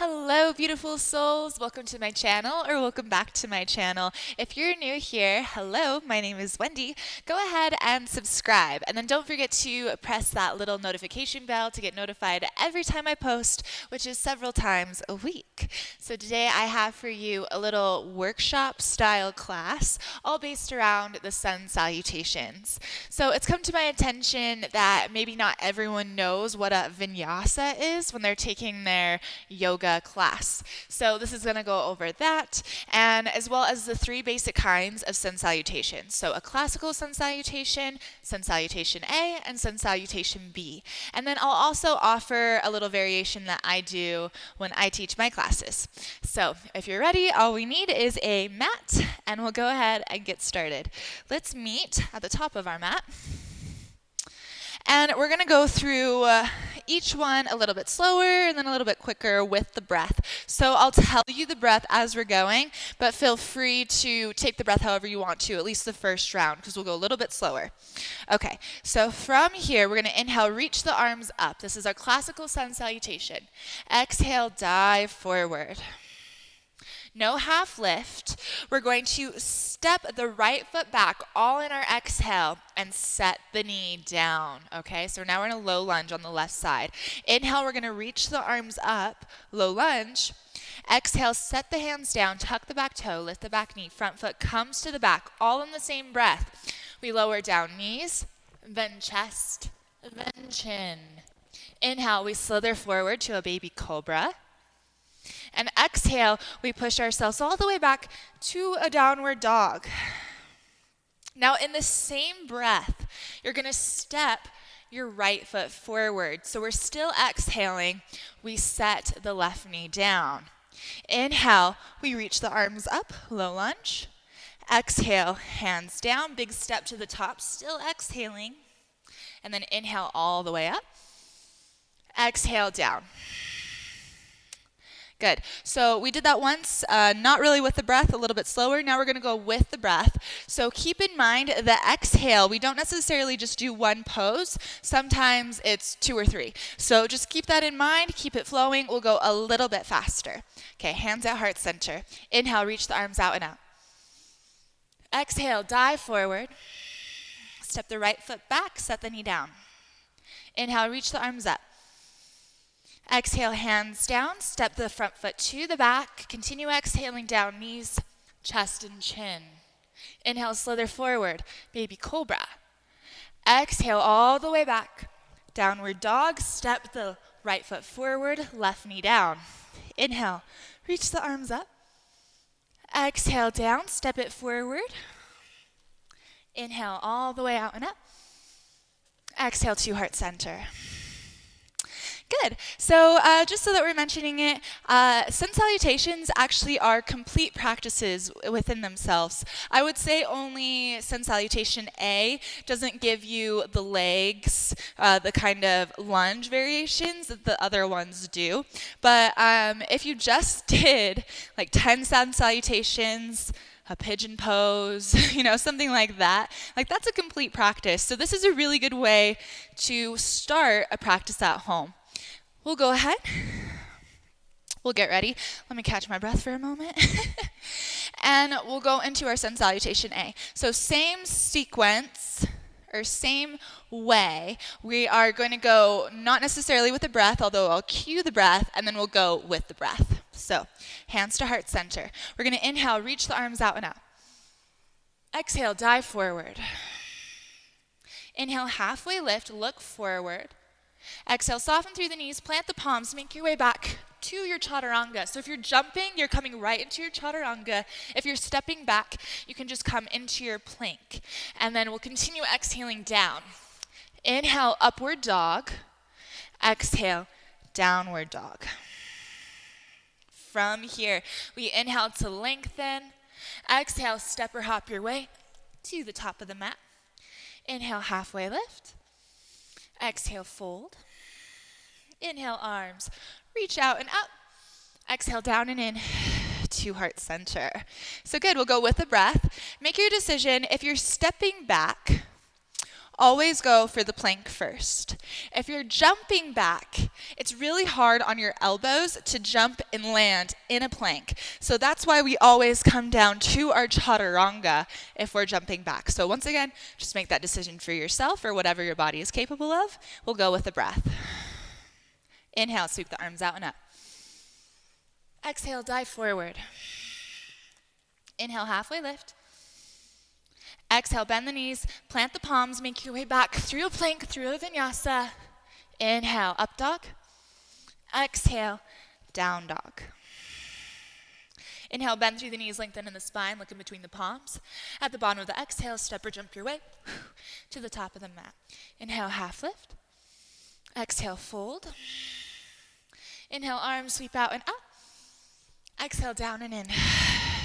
Hello, beautiful souls. Welcome to my channel, or welcome back to my channel. If you're new here, hello, my name is Wendy. Go ahead and subscribe, and then don't forget to press that little notification bell to get notified every time I post, which is several times a week. So today I have for you a little workshop style class, all based around the Sun Salutations. So it's come to my attention that maybe not everyone knows what a Vinyasa is when they're taking their yoga class. So this is going to go over that, and as well as the three basic kinds of Sun Salutations. So a classical Sun Salutation A, and Sun Salutation B. And then I'll also offer a little variation that I do when I teach my classes. So if you're ready, all we need is a mat, and we'll go ahead and get started. Let's meet at the top of our mat. And we're going to go through each one a little bit slower and then a little bit quicker with the breath. So I'll tell you the breath as we're going, but feel free to take the breath however you want to, at least the first round, because we'll go a little bit slower. Okay, so from here, we're going to inhale, reach the arms up. This is our classical Sun Salutation. Exhale, dive forward. No half lift. We're going to step the right foot back, all in our exhale, and set the knee down, okay? So now we're in a low lunge on the left side. Inhale, we're going to reach the arms up, low lunge. Exhale, set the hands down, tuck the back toe, lift the back knee, front foot comes to the back, all in the same breath. We lower down knees, then chest, then chin. Inhale, we slither forward to a baby cobra. And exhale, we push ourselves all the way back to a downward dog. Now in the same breath, you're going to step your right foot forward. So we're still exhaling. We set the left knee down. Inhale, we reach the arms up, low lunge. Exhale, hands down, big step to the top, still exhaling. And then inhale all the way up. Exhale down. Good. So we did that once, not really with the breath, a little bit slower. Now we're going to go with the breath. So keep in mind the exhale, we don't necessarily just do one pose. Sometimes it's two or three. So just keep that in mind, keep it flowing. We'll go a little bit faster. Okay, hands at heart center. Inhale, reach the arms out and out. Exhale, dive forward. Step the right foot back, set the knee down. Inhale, reach the arms up. Exhale, hands down, step the front foot to the back, continue exhaling down, knees, chest, and chin. Inhale, slither forward, baby cobra. Exhale all the way back, downward dog, step the right foot forward, left knee down. Inhale, reach the arms up. Exhale down, step it forward. Inhale all the way out and up. Exhale to heart center. Good. So just so that we're mentioning it, Sun Salutations actually are complete practices within themselves. I would say only Sun Salutation A doesn't give you the legs, the kind of lunge variations that the other ones do. But if you just did like 10 Sun Salutations, a pigeon pose, something like that. Like that's a complete practice. So this is a really good way to start a practice at home. We'll go ahead. We'll get ready. Let me catch my breath for a moment. And we'll go into our Sun Salutation A. So same sequence, or same way. We are going to go not necessarily with the breath, although I'll cue the breath, and then we'll go with the breath. So hands to heart center. We're going to inhale, reach the arms out and out. Exhale, dive forward. Inhale, halfway lift, look forward. Exhale, soften through the knees, plant the palms, make your way back to your chaturanga. So if you're jumping, you're coming right into your chaturanga. If you're stepping back, you can just come into your plank. And then we'll continue exhaling down. Inhale, upward dog. Exhale, downward dog. From here, we inhale to lengthen. Exhale, step or hop your way to the top of the mat. Inhale, halfway lift. Exhale, fold. Inhale, arms, reach out and up. Exhale, down and in to heart center. So good, we'll go with the breath. Make your decision. If you're stepping back, always go for the plank first. If you're jumping back, it's really hard on your elbows to jump and land in a plank. So that's why we always come down to our chaturanga if we're jumping back. So once again, just make that decision for yourself or whatever your body is capable of. We'll go with the breath. Inhale, sweep the arms out and up. Exhale, dive forward. Inhale, halfway lift. Exhale, bend the knees, plant the palms, make your way back through a plank, through a vinyasa. Inhale, up dog. Exhale, down dog. Inhale, bend through the knees, lengthen in the spine, look in between the palms. At the bottom of the exhale, step or jump your way to the top of the mat. Inhale, half lift. Exhale, fold. Inhale, arms sweep out and up. Exhale, down and in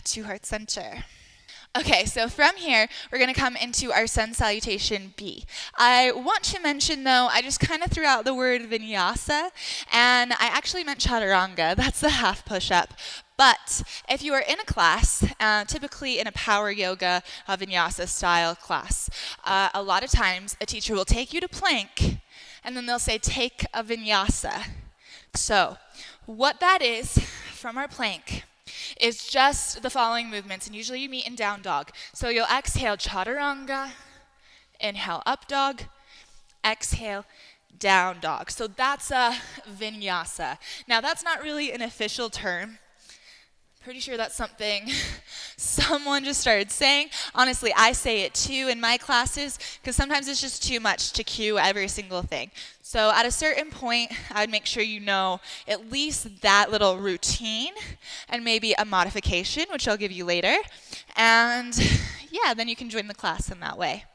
to heart center. Okay, so from here, we're going to come into our Sun Salutation B. I want to mention, though, I just kind of threw out the word Vinyasa, and I actually meant Chaturanga. That's the half push-up. But if you are in a class, typically in a power yoga, Vinyasa style class, a lot of times a teacher will take you to plank, and then they'll say, take a Vinyasa. So what that is from our plank is just the following movements, and usually you meet in down dog. So you'll exhale, chaturanga, inhale, up dog, exhale, down dog. So that's a vinyasa. Now that's not really an official term. Pretty sure that's something someone just started saying. Honestly, I say it too in my classes because sometimes it's just too much to cue every single thing. So at a certain point, I'd make sure you know at least that little routine and maybe a modification, which I'll give you later. And yeah, then you can join the class in that way.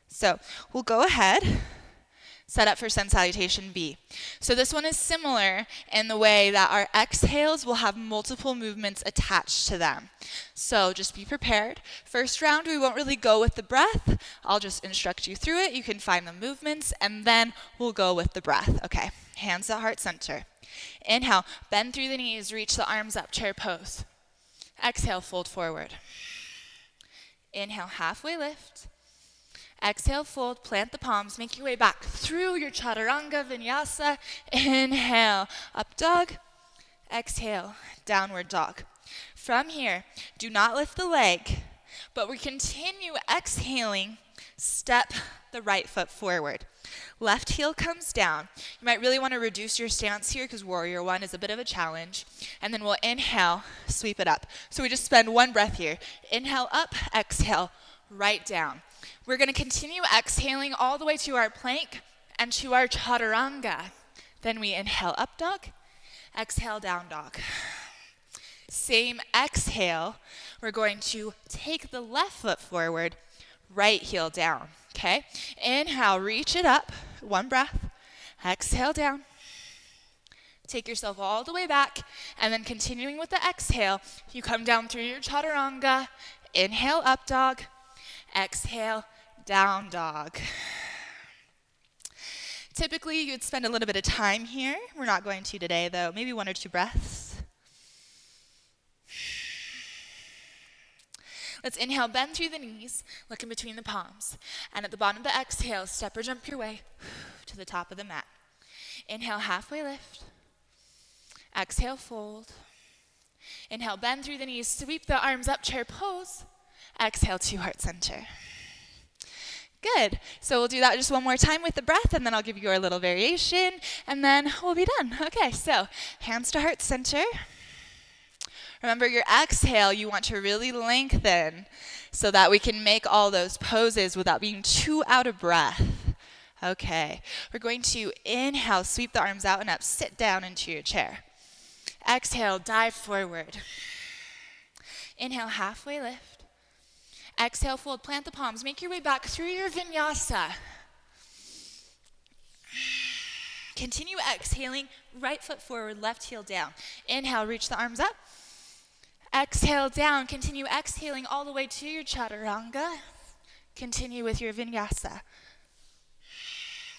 So we'll go ahead. Set up for Sun Salutation B. So this one is similar in the way that our exhales will have multiple movements attached to them. So just be prepared. First round, we won't really go with the breath. I'll just instruct you through it. You can find the movements, and then we'll go with the breath. Okay, hands at heart center. Inhale, bend through the knees, reach the arms up, chair pose. Exhale, fold forward. Inhale, halfway lift. Exhale, fold, plant the palms, make your way back through your chaturanga, vinyasa. Inhale, up dog. Exhale, downward dog. From here, do not lift the leg, but we continue exhaling, step the right foot forward. Left heel comes down. You might really want to reduce your stance here because warrior one is a bit of a challenge. And then we'll inhale, sweep it up. So we just spend one breath here. Inhale up, exhale, right down. We're going to continue exhaling all the way to our plank and to our chaturanga. Then we inhale, up dog, exhale, down dog. Same exhale, we're going to take the left foot forward, right heel down, okay? Inhale, reach it up, one breath. Exhale, down. Take yourself all the way back, and then continuing with the exhale, you come down through your chaturanga. Inhale, up dog. Exhale, down dog. Typically, you'd spend a little bit of time here. We're not going to today, though. Maybe 1 or 2 breaths. Let's inhale, bend through the knees, look in between the palms. And at the bottom of the exhale, step or jump your way to the top of the mat. Inhale, halfway lift. Exhale, fold. Inhale, bend through the knees, sweep the arms up, chair pose. Exhale to heart center. Good. So we'll do that just one more time with the breath, and then I'll give you our little variation, and then we'll be done. Okay, so hands to heart center. Remember your exhale, you want to really lengthen so that we can make all those poses without being too out of breath. Okay, we're going to inhale, sweep the arms out and up, sit down into your chair. Exhale, dive forward. Inhale, halfway lift. Exhale, fold, plant the palms. Make your way back through your vinyasa. Continue exhaling, right foot forward, left heel down. Inhale, reach the arms up. Exhale, down. Continue exhaling all the way to your chaturanga. Continue with your vinyasa.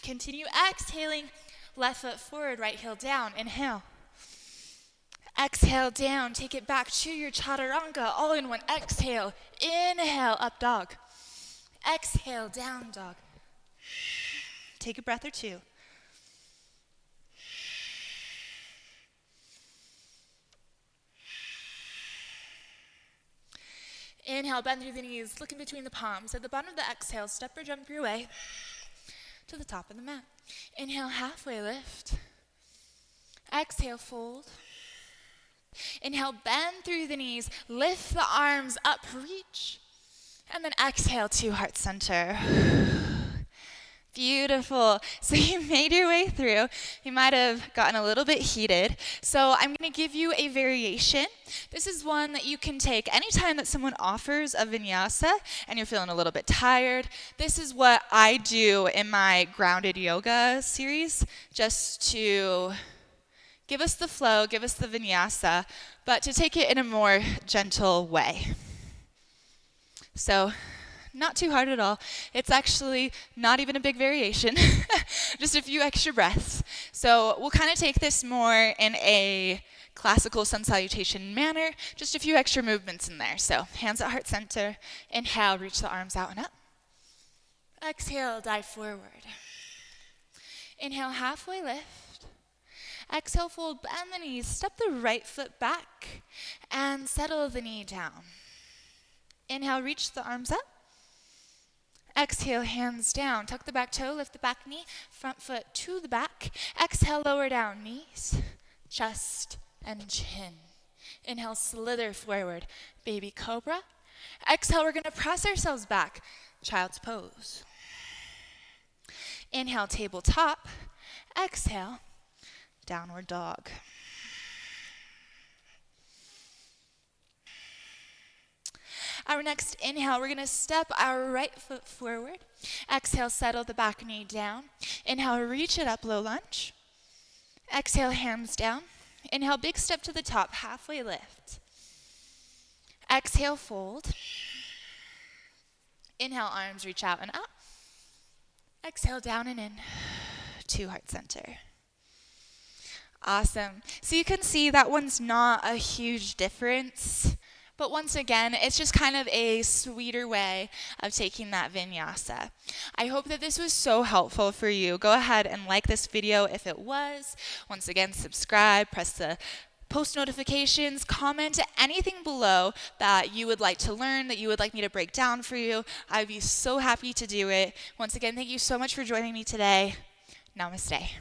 Continue exhaling, left foot forward, right heel down. Inhale. Exhale, down. Take it back to your chaturanga, all in one exhale. Inhale, up dog. Exhale, down dog. Take a breath or two. Inhale, bend through the knees, look in between the palms. At the bottom of the exhale, step or jump your way to the top of the mat. Inhale, halfway lift. Exhale, fold. Inhale, bend through the knees, lift the arms up, reach. And then exhale to heart center. Beautiful. So you made your way through. You might have gotten a little bit heated. So I'm going to give you a variation. This is one that you can take anytime that someone offers a vinyasa and you're feeling a little bit tired. This is what I do in my grounded yoga series, just to give us the flow, give us the vinyasa, but to take it in a more gentle way. So not too hard at all. It's actually not even a big variation, just a few extra breaths. So we'll kind of take this more in a classical sun salutation manner, just a few extra movements in there. So hands at heart center, inhale, reach the arms out and up. Exhale, dive forward. Inhale, halfway lift. Exhale, fold, bend the knees, step the right foot back, and settle the knee down. Inhale, reach the arms up. Exhale, hands down. Tuck the back toe, lift the back knee, front foot to the back. Exhale, lower down, knees, chest, and chin. Inhale, slither forward, baby cobra. Exhale, we're going to press ourselves back, child's pose. Inhale, tabletop. Exhale, downward dog. Our next inhale, we're going to step our right foot forward. Exhale, settle the back knee down. Inhale, reach it up, low lunge. Exhale, hands down. Inhale, big step to the top, halfway lift. Exhale, fold. Inhale, arms reach out and up. Exhale, down and in to heart center. Awesome. So you can see that one's not a huge difference. But once again, it's just kind of a sweeter way of taking that vinyasa. I hope that this was so helpful for you. Go ahead and like this video if it was. Once again, subscribe, press the post notifications, comment anything below that you would like to learn, that you would like me to break down for you. I'd be so happy to do it. Once again, thank you so much for joining me today. Namaste.